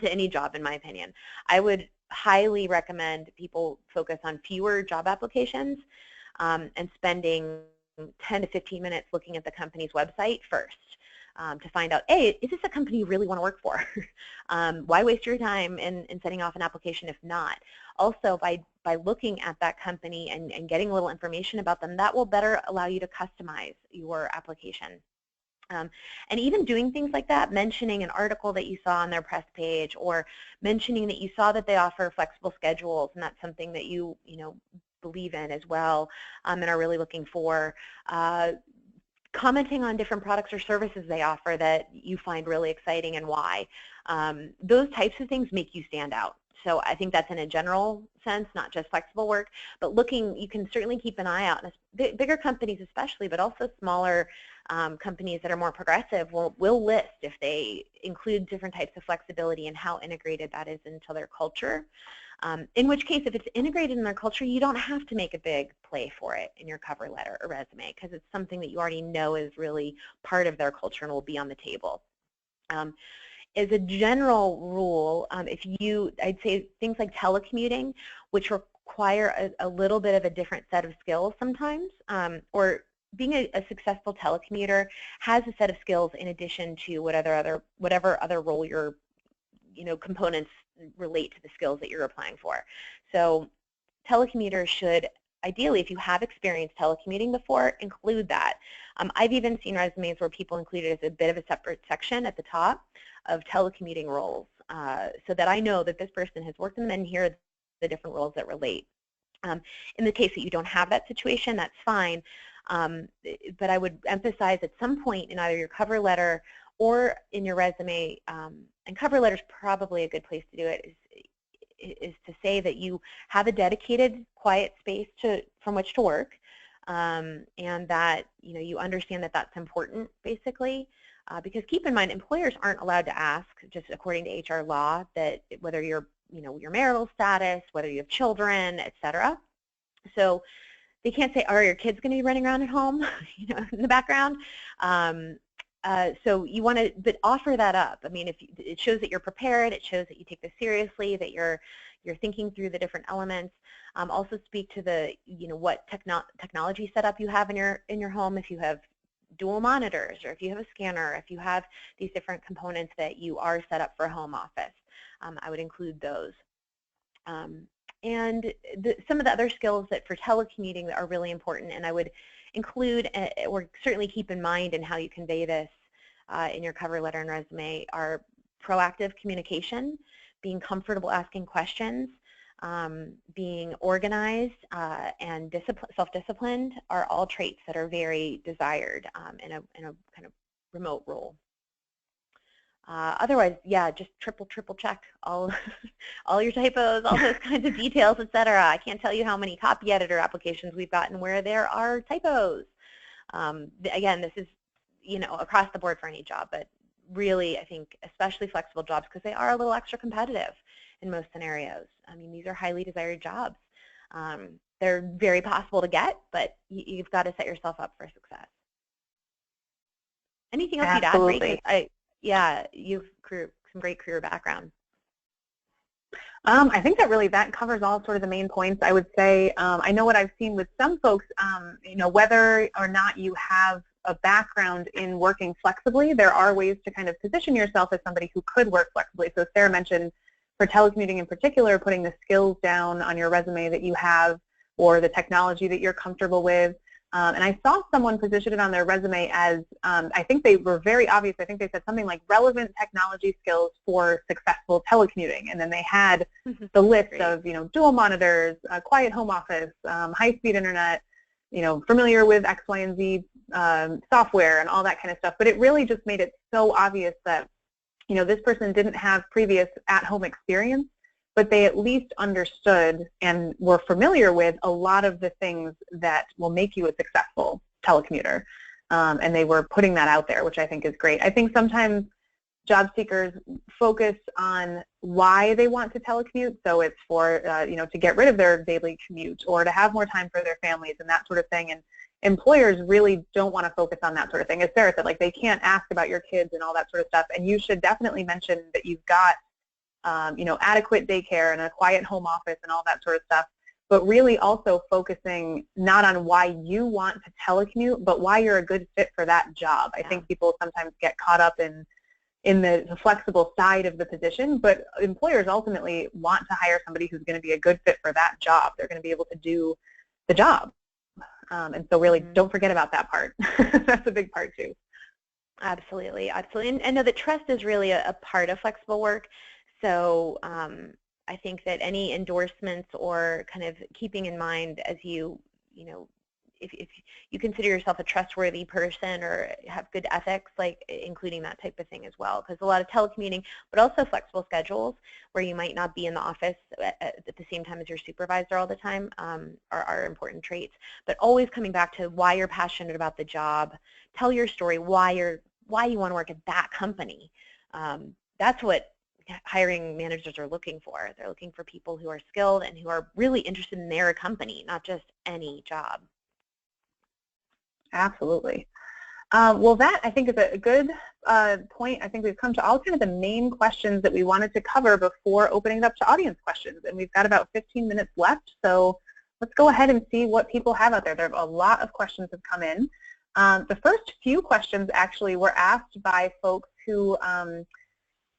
to any job, in my opinion. I would highly recommend people focus on fewer job applications and spending 10 to 15 minutes looking at the company's website first. To find out, hey, is this a company you really want to work for? Why waste your time in setting off an application if not? Also, by looking at that company and getting a little information about them, that will better allow you to customize your application. And even doing things like that, mentioning an article that you saw on their press page, or mentioning that you saw that they offer flexible schedules, and that's something that you believe in as well and are really looking for. Commenting on different products or services they offer that you find really exciting and why. Those types of things make you stand out. So I think that's in a general sense, not just flexible work, but you can certainly keep an eye out. And bigger companies especially, but also smaller companies that are more progressive will list if they include different types of flexibility and how integrated that is into their culture. In which case, if it's integrated in their culture, you don't have to make a big play for it in your cover letter or resume, because it's something that you already know is really part of their culture and will be on the table. As a general rule, I'd say things like telecommuting, which require a little bit of a different set of skills sometimes, or being a successful telecommuter has a set of skills in addition to whatever other role you're components relate to the skills that you're applying for. So telecommuters should, ideally, if you have experienced telecommuting before, include that. I've even seen resumes where people include it as a bit of a separate section at the top of telecommuting roles, so that I know that this person has worked in them, and here are the different roles that relate. In the case that you don't have that situation, that's fine, but I would emphasize at some point in either your cover letter or in your resume, and cover letter is probably a good place to do it, is to say that you have a dedicated, quiet space from which to work, and that you understand that that's important, basically, because keep in mind, employers aren't allowed to ask, just according to HR law, that whether your marital status, whether you have children, etc. So they can't say, "Are your kids going to be running around at home?" In the background. So you want to, but offer that up. I mean, if it shows that you're prepared, it shows that you take this seriously, that you're thinking through the different elements. Also speak to the, what technology setup you have in your home. If you have dual monitors, or if you have a scanner, if you have these different components that you are set up for a home office, I would include those. And some of the other skills that for telecommuting that are really important, and I would include, or certainly keep in mind in how you convey this in your cover letter and resume, are proactive communication, being comfortable asking questions, being organized, and self-disciplined are all traits that are very desired in a kind of remote role. Otherwise, yeah, just triple check all your typos, all those kinds of details, etc. I can't tell you how many copy editor applications we've gotten where there are typos. Again, this is across the board for any job, but really, I think especially flexible jobs, because they are a little extra competitive in most scenarios. I mean, these are highly desired jobs. They're very possible to get, but you've got to set yourself up for success. Anything else Absolutely. you'd add, Bree? Yeah, you've some great career background. I think that covers all sort of the main points. I would say I know what I've seen with some folks, whether or not you have a background in working flexibly, there are ways to kind of position yourself as somebody who could work flexibly. So Sarah mentioned for telecommuting in particular, putting the skills down on your resume that you have or the technology that you're comfortable with. And I saw someone position it on their resume as, I think they were very obvious. I think they said something like relevant technology skills for successful telecommuting. And then they had the list of, dual monitors, quiet home office, high-speed internet, familiar with X, Y, and Z software and all that kind of stuff. But it really just made it so obvious that, this person didn't have previous at-home experience, but they at least understood and were familiar with a lot of the things that will make you a successful telecommuter. And they were putting that out there, which I think is great. I think sometimes job seekers focus on why they want to telecommute. So it's for, to get rid of their daily commute or to have more time for their families and that sort of thing. And employers really don't want to focus on that sort of thing. As Sarah said, they can't ask about your kids and all that sort of stuff. And you should definitely mention that you've got adequate daycare and a quiet home office and all that sort of stuff, but really also focusing not on why you want to telecommute, but why you're a good fit for that job. I think people sometimes get caught up in the flexible side of the position, but employers ultimately want to hire somebody who's going to be a good fit for that job. They're going to be able to do the job. And so really don't forget about that part. That's a big part too. Absolutely, absolutely. And know that trust is really a part of flexible work. So I think that any endorsements or kind of keeping in mind as if you consider yourself a trustworthy person or have good ethics, including that type of thing as well, because a lot of telecommuting, but also flexible schedules where you might not be in the office at the same time as your supervisor all the time are important traits. But always coming back to why you're passionate about the job, tell your story, why you want to work at that company. That's what hiring managers are looking for. They're looking for people who are skilled and who are really interested in their company, not just any job. Absolutely. Well, that I think is a good point. I think we've come to all kind of the main questions that we wanted to cover before opening it up to audience questions. And we've got about 15 minutes left, so let's go ahead and see what people have out there. There are a lot of questions have come in. The first few questions actually were asked by folks who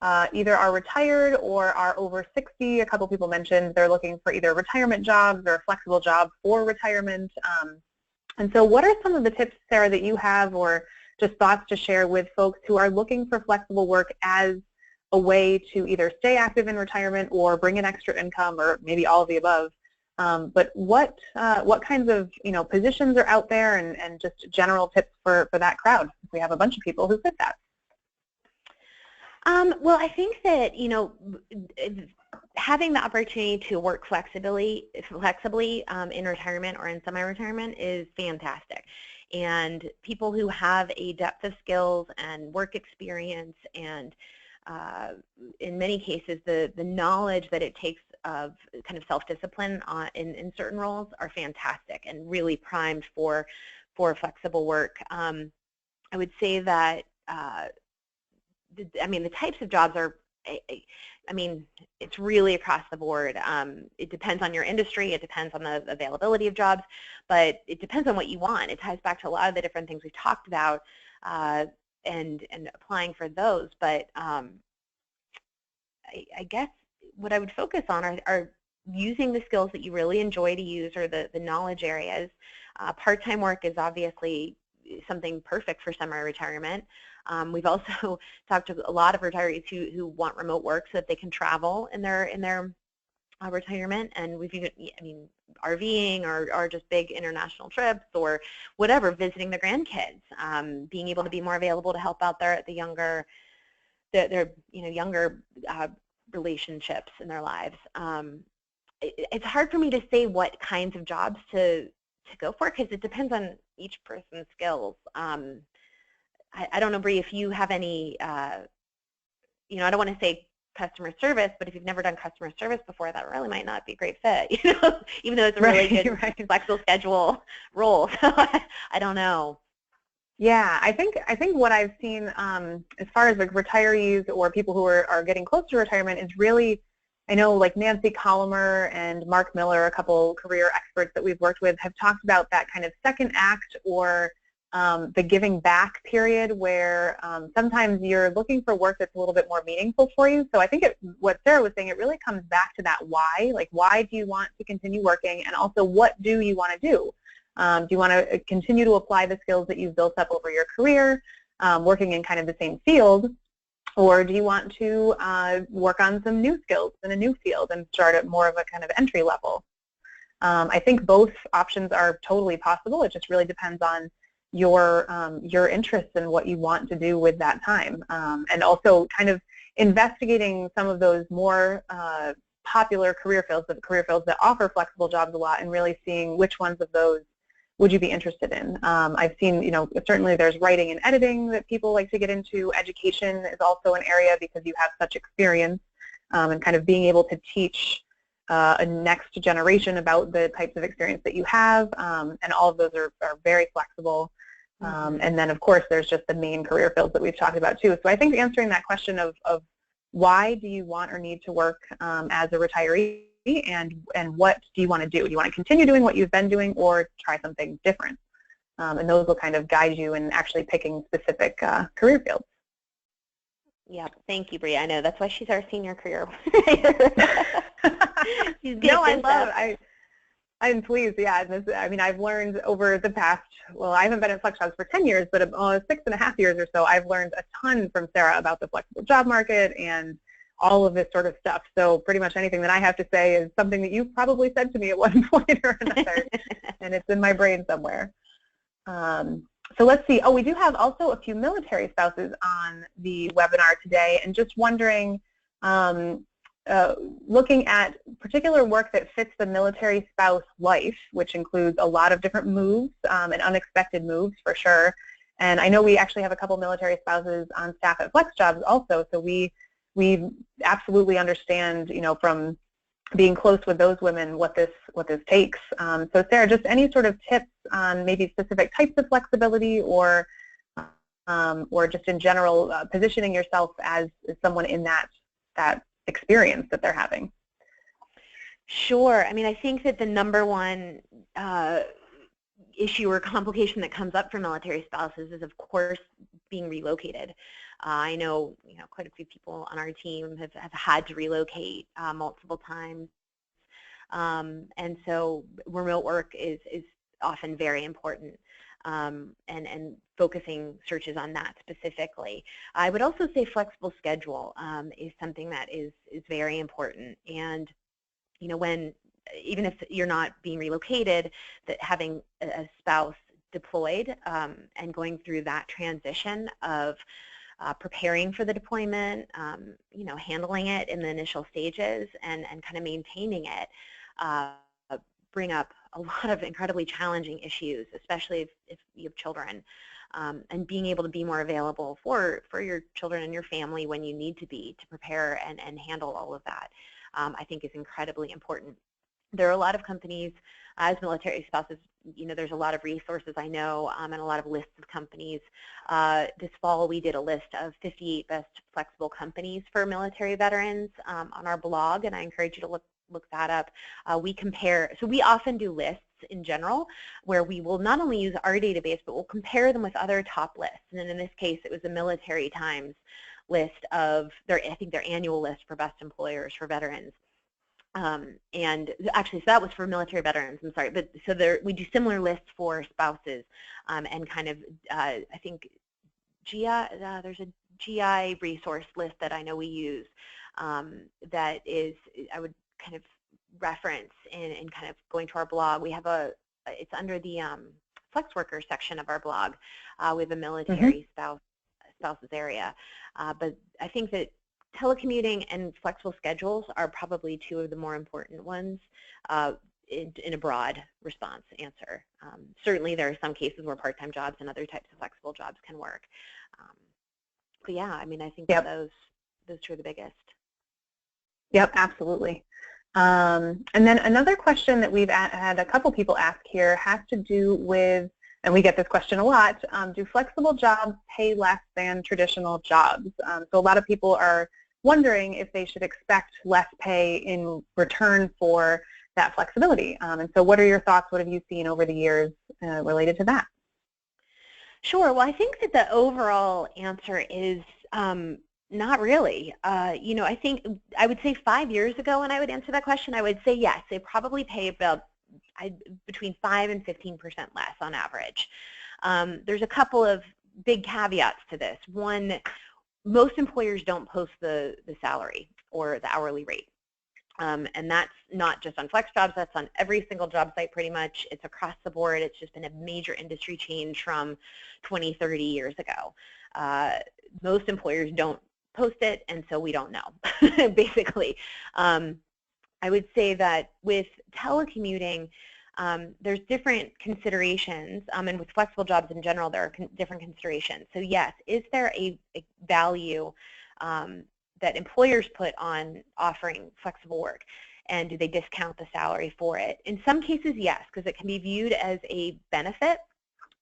either are retired or are over 60. A couple people mentioned they're looking for either retirement jobs or flexible jobs for retirement. And so what are some of the tips, Sarah, that you have or just thoughts to share with folks who are looking for flexible work as a way to either stay active in retirement or bring in extra income, or maybe all of the above? But what kinds of positions are out there, and just general tips for that crowd? We have a bunch of people who fit that. Well, I think that having the opportunity to work flexibly in retirement or in semi-retirement is fantastic. And people who have a depth of skills and work experience and in many cases the knowledge that it takes of kind of self-discipline in certain roles are fantastic and really primed for flexible work. I would say that the types of jobs are, it's really across the board. It depends on your industry, it depends on the availability of jobs, but it depends on what you want. It ties back to a lot of the different things we've talked about and applying for those. But I guess what I would focus on are using the skills that you really enjoy to use, or the knowledge areas. Part-time work is obviously something perfect for semi-retirement. We've also talked to a lot of retirees who want remote work so that they can travel in their retirement, and we've even, RVing or just big international trips or whatever, visiting their grandkids, being able to be more available to help out their younger relationships in their lives. It's hard for me to say what kinds of jobs to go for, because it depends on each person's skills. I don't know, Bree, if you have any, I don't want to say customer service, but if you've never done customer service before, that really might not be a great fit, even though it's a really good flexible schedule role. So I don't know. Yeah, I think what I've seen as far as like retirees or people who are getting close to retirement is really, I know like Nancy Collimer and Mark Miller, a couple career experts that we've worked with, have talked about that kind of second act, or the giving back period, where sometimes you're looking for work that's a little bit more meaningful for you. So I think what Sarah was saying, it really comes back to that why. Like, why do you want to continue working, and also what do you want to do? Do you want to continue to apply the skills that you've built up over your career, working in kind of the same field, or do you want to work on some new skills in a new field and start at more of a kind of entry level? I think both options are totally possible. It just really depends on your interests and what you want to do with that time, and also kind of investigating some of those more popular career fields that offer flexible jobs a lot, and really seeing which ones of those would you be interested in. I've seen, certainly there's writing and editing that people like to get into. Education is also an area, because you have such experience, and kind of being able to teach a next generation about the types of experience that you have, and all of those are very flexible. And then, of course, there's just the main career fields that we've talked about too. So I think answering that question of why do you want or need to work as a retiree, and what do you want to do? Do you want to continue doing what you've been doing, or try something different? And those will kind of guide you in actually picking specific career fields. Yeah, thank you, Bree. I know that's why she's our senior career. No, I love it. I'm pleased. Yeah, I've learned over the past, well, I haven't been at FlexJobs for 10 years, but 6.5 years or so, I've learned a ton from Sarah about the flexible job market and all of this sort of stuff. So pretty much anything that I have to say is something that you've probably said to me at one point or another, and it's in my brain somewhere. So let's see. Oh, we do have also a few military spouses on the webinar today, and just wondering, looking at particular work that fits the military spouse life, which includes a lot of different moves and unexpected moves for sure. And I know we actually have a couple military spouses on staff at FlexJobs also, so we absolutely understand, from being close with those women, what this takes. So Sarah, just any sort of tips on maybe specific types of flexibility, or just in general positioning yourself as someone in that experience that they're having? Sure. I think that the number one issue or complication that comes up for military spouses is, of course, being relocated. I know, quite a few people on our team have had to relocate multiple times. And so remote work is often very important, and focusing searches on that specifically. I would also say flexible schedule is something that is very important. And when, even if you're not being relocated, that having a spouse deployed and going through that transition of preparing for the deployment, handling it in the initial stages, and kind of maintaining it, bring up a lot of incredibly challenging issues, especially if you have children, and being able to be more available for your children and your family when you need to be, to prepare and handle all of that, I think is incredibly important. There are a lot of companies, as military spouses, there's a lot of resources I know, and a lot of lists of companies. This fall we did a list of 58 best flexible companies for military veterans on our blog, and I encourage you to look that up. We compare, so we often do lists in general where we will not only use our database, but we'll compare them with other top lists. And in this case, it was the Military Times list of I think their annual list for best employers for veterans. And actually, so that was for military veterans, I'm sorry, but so we do similar lists for spouses, and kind of, I think GI, there's a GI resource list that I know we use, that is, I would kind of reference in kind of going to our blog. We have it's under the flex worker section of our blog. We have a military spouses area, but I think that telecommuting and flexible schedules are probably two of the more important ones in a broad response answer. Certainly there are some cases where part-time jobs and other types of flexible jobs can work. But yeah, I mean, I think that those two are the biggest. Yep, absolutely. And then another question that we've had a couple people ask here has to do with, and we get this question a lot, do flexible jobs pay less than traditional jobs? So a lot of people are wondering if they should expect less pay in return for that flexibility. And so what are your thoughts? What have you seen over the years related to that? Sure. Well, I think that the overall answer is not really. I think I would say 5 years ago when I would answer that question, I would say yes, they probably pay about between 5 and 15% less on average. There's a couple of big caveats to this. One, most employers don't post the salary or the hourly rate. And that's not just on FlexJobs, that's on every single job site pretty much. It's across the board. It's just been a major industry change from 20, 30 years ago. Most employers don't post it, and so we don't know, basically. I would say that with telecommuting, there's different considerations, and with flexible jobs in general, there are different considerations. So yes, is there a value that employers put on offering flexible work, and do they discount the salary for it? In some cases, yes, because it can be viewed as a benefit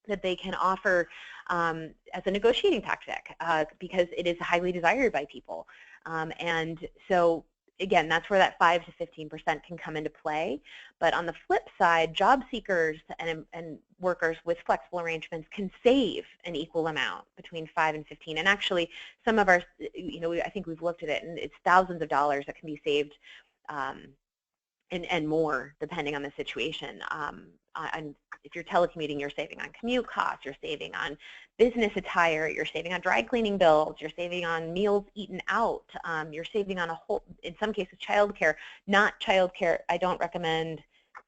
that they can offer as a negotiating tactic, because it is highly desired by people. And so again, that's where that 5 to 15% can come into play. But on the flip side, job seekers and workers with flexible arrangements can save an equal amount between 5 and 15. And actually, some of our, I think we've looked at it, and it's thousands of dollars that can be saved, and more depending on the situation. If you're telecommuting, you're saving on commute costs, you're saving on business attire, you're saving on dry cleaning bills, you're saving on meals eaten out, you're saving on a whole, in some cases, childcare. Not childcare, I don't recommend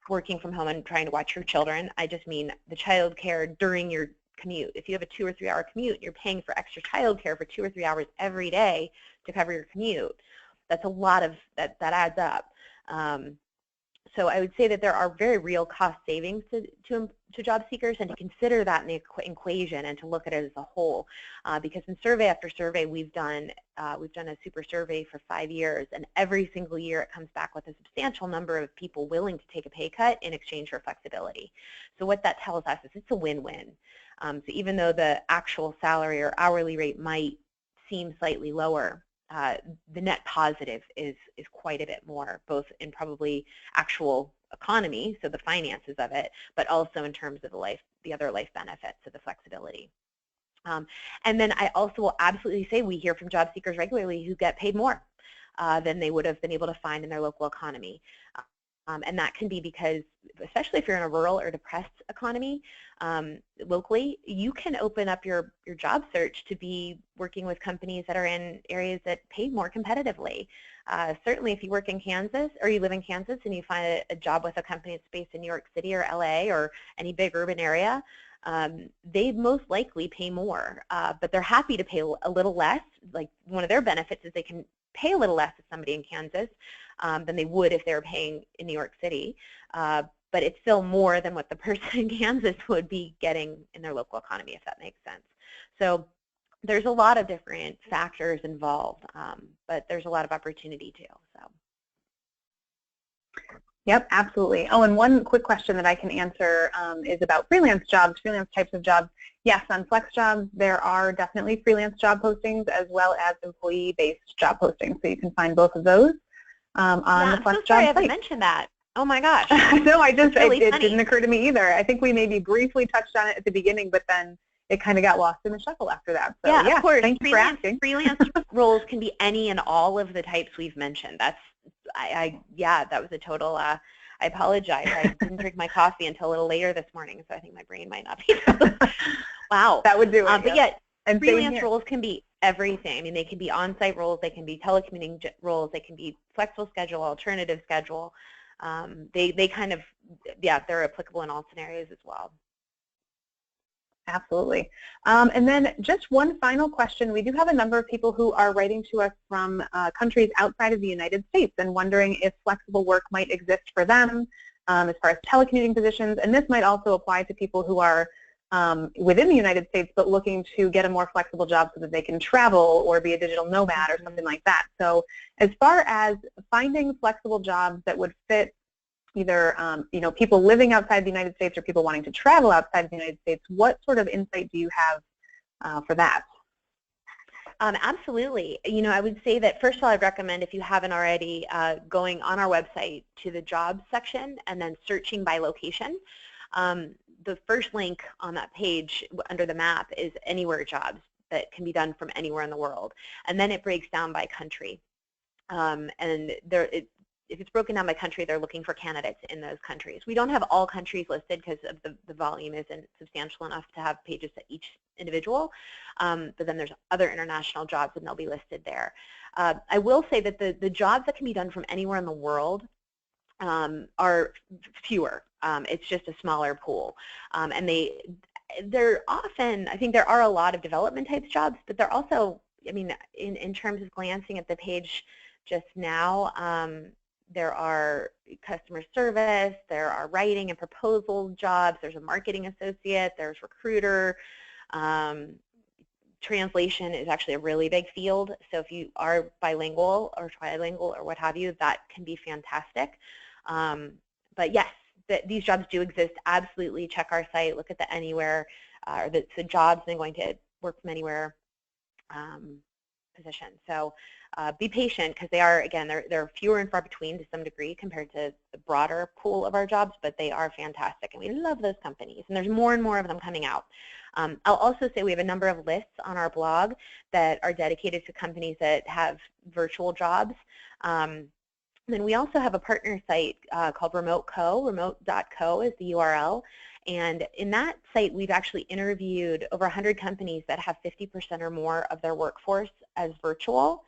working from home and trying to watch your children. I just mean the childcare during your commute. If you have a 2 or 3 hour commute, you're paying for extra childcare for 2 or 3 hours every day to cover your commute. That's a lot of, that adds up. So I would say that there are very real cost savings to job seekers, and to consider that in the equation and to look at it as a whole. Because in survey after survey we've done a super survey for 5 years, and every single year it comes back with a substantial number of people willing to take a pay cut in exchange for flexibility. So what that tells us is it's a win-win. So even though the actual salary or hourly rate might seem slightly lower, the net positive is quite a bit more, both in probably actual economy, so the finances of it, but also in terms of the other life benefits of the flexibility. And then I also will absolutely say we hear from job seekers regularly who get paid more than they would have been able to find in their local economy. And that can be because, especially if you're in a rural or depressed economy, locally, you can open up your job search to be working with companies that are in areas that pay more competitively. Certainly if you work in Kansas or you live in Kansas and you find a job with a company that's based in New York City or LA or any big urban area, they most likely pay more, but they're happy to pay a little less. Like one of their benefits is they can pay a little less to somebody in Kansas than they would if they were paying in New York City, but it's still more than what the person in Kansas would be getting in their local economy, if that makes sense. So there's a lot of different factors involved, but there's a lot of opportunity too. So. Yep, absolutely. Oh, and one quick question that I can answer is about freelance jobs, freelance types of jobs. Yes, on FlexJobs, there are definitely freelance job postings as well as employee-based job postings, so you can find both of those on the FlexJobs I'm so sorry I haven't site. mentioned that. Oh my gosh. No, it really didn't occur to me either. I think we maybe briefly touched on it at the beginning, but then it kind of got lost in the shuffle after that. So yeah, of course. thank you for asking. Freelance roles can be any and all of the types we've mentioned. That's, yeah, that was a total, I apologize. I didn't drink my coffee until a little later this morning, so I think my brain might not be. Wow. That would do it. But yeah, and freelance roles can be everything. I mean, they can be on-site roles, they can be telecommuting roles, they can be flexible schedule, alternative schedule. They kind of, yeah, they're applicable in all scenarios as well. Absolutely. And then just one final question. We do have a number of people who are writing to us from countries outside of the United States and wondering if flexible work might exist for them as far as telecommuting positions. And this might also apply to people who are within the United States but looking to get a more flexible job so that they can travel or be a digital nomad or something like that. So as far as finding flexible jobs that would fit either people living outside the United States or people wanting to travel outside the United States, what sort of insight do you have for that? Absolutely. I would say that first of all, I'd recommend, if you haven't already, going on our website to the jobs section and then searching by location. The first link on that page under the map is anywhere jobs that can be done from anywhere in the world, and then it breaks down by country. And if it's broken down by country, they're looking for candidates in those countries. We don't have all countries listed because of the volume isn't substantial enough to have pages to each individual, but then there's other international jobs and they'll be listed there. I will say that the jobs that can be done from anywhere in the world are fewer. It's just a smaller pool. And they're often, I think there are a lot of development types jobs, but they're also, I mean, in terms of glancing at the page just now, there are customer service, there are writing and proposal jobs, there's a marketing associate, there's recruiter. Translation is actually a really big field, so if you are bilingual or trilingual or what have you, that can be fantastic. But yes, these jobs do exist. Absolutely check our site, look at the anywhere, or the jobs and going to work from anywhere position. So be patient, because they are, again, they're fewer and far between to some degree compared to the broader pool of our jobs, but they are fantastic, and we love those companies, and there's more and more of them coming out. I'll also say we have a number of lists on our blog that are dedicated to companies that have virtual jobs. Then we also have a partner site called Remote.co. Remote.co is the URL. And in that site, we've actually interviewed over 100 companies that have 50% or more of their workforce as virtual.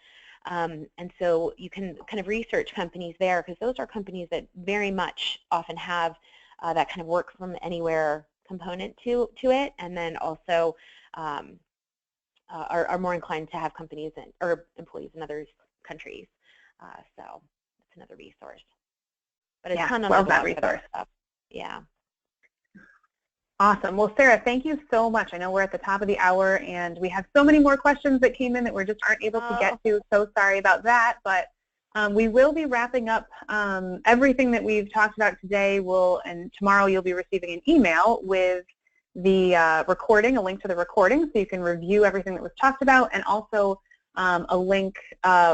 And so you can kind of research companies there, because those are companies that very much often have that kind of work from anywhere component to it, and then also are more inclined to have companies or employees in other countries. So it's another resource. But a ton on the blog for that stuff. Yeah. Awesome. Well, Sarah, thank you so much. I know we're at the top of the hour, and we have so many more questions that came in that we just aren't able to get to. So sorry about that, but we will be wrapping up everything that we've talked about today. And tomorrow you'll be receiving an email with the recording, a link to the recording, so you can review everything that was talked about, and also a link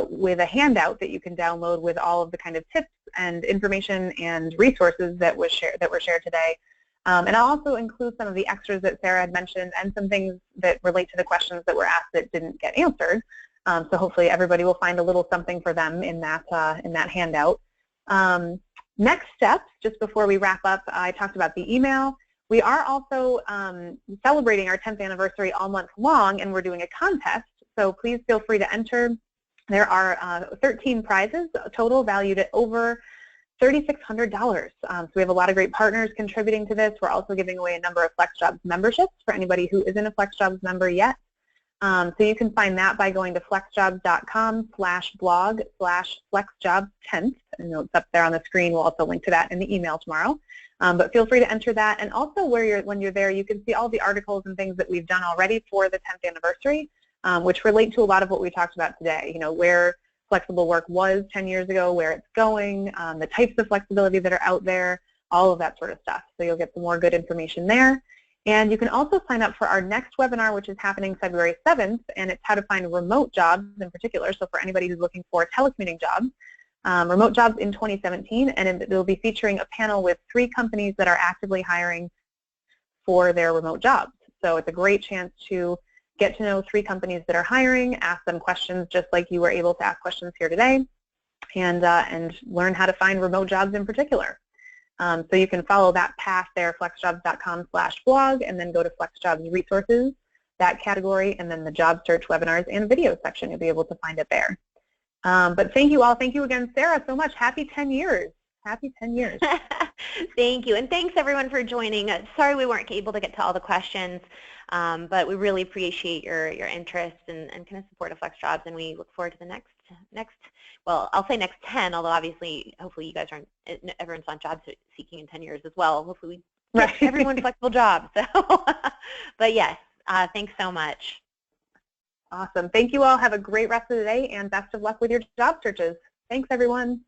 with a handout that you can download with all of the kind of tips and information and resources that were shared today. And I'll also include some of the extras that Sarah had mentioned and some things that relate to the questions that were asked that didn't get answered. So hopefully everybody will find a little something for them in that handout. Next steps, just before we wrap up, I talked about the email. We are also celebrating our 10th anniversary all month long, and we're doing a contest. So please feel free to enter. There are 13 prizes total, valued at over $3,600. So we have a lot of great partners contributing to this. We're also giving away a number of FlexJobs memberships for anybody who isn't a FlexJobs member yet. So you can find that by going to flexjobs.com/blog/FlexJobs10th, and it's up there on the screen. We'll also link to that in the email tomorrow. But feel free to enter that, and also when you're there, you can see all the articles and things that we've done already for the 10th anniversary, which relate to a lot of what we talked about today. You know, where flexible work was 10 years ago, where it's going, the types of flexibility that are out there, all of that sort of stuff. So you'll get some more good information there. And you can also sign up for our next webinar, which is happening February 7th, and it's how to find remote jobs in particular. So for anybody who's looking for telecommuting jobs, remote jobs in 2017, and it'll be featuring a panel with 3 companies that are actively hiring for their remote jobs. So it's a great chance to get to know 3 companies that are hiring, ask them questions just like you were able to ask questions here today, and learn how to find remote jobs in particular. So you can follow that path there, flexjobs.com/blog, and then go to FlexJobs Resources, that category, and then the job search webinars and video section. You'll be able to find it there. But thank you all. Thank you again, Sarah, so much. Happy 10 years. Happy 10 years. Thank you, and thanks everyone for joining. Sorry we weren't able to get to all the questions, but we really appreciate your interest and kind of support of FlexJobs, and we look forward to the next, well, I'll say next 10, although obviously, hopefully you guys aren't, everyone's on job seeking in 10 years as well. Hopefully we get everyone flexible jobs. So, but yes, thanks so much. Awesome. Thank you all. Have a great rest of the day, and best of luck with your job searches. Thanks, everyone.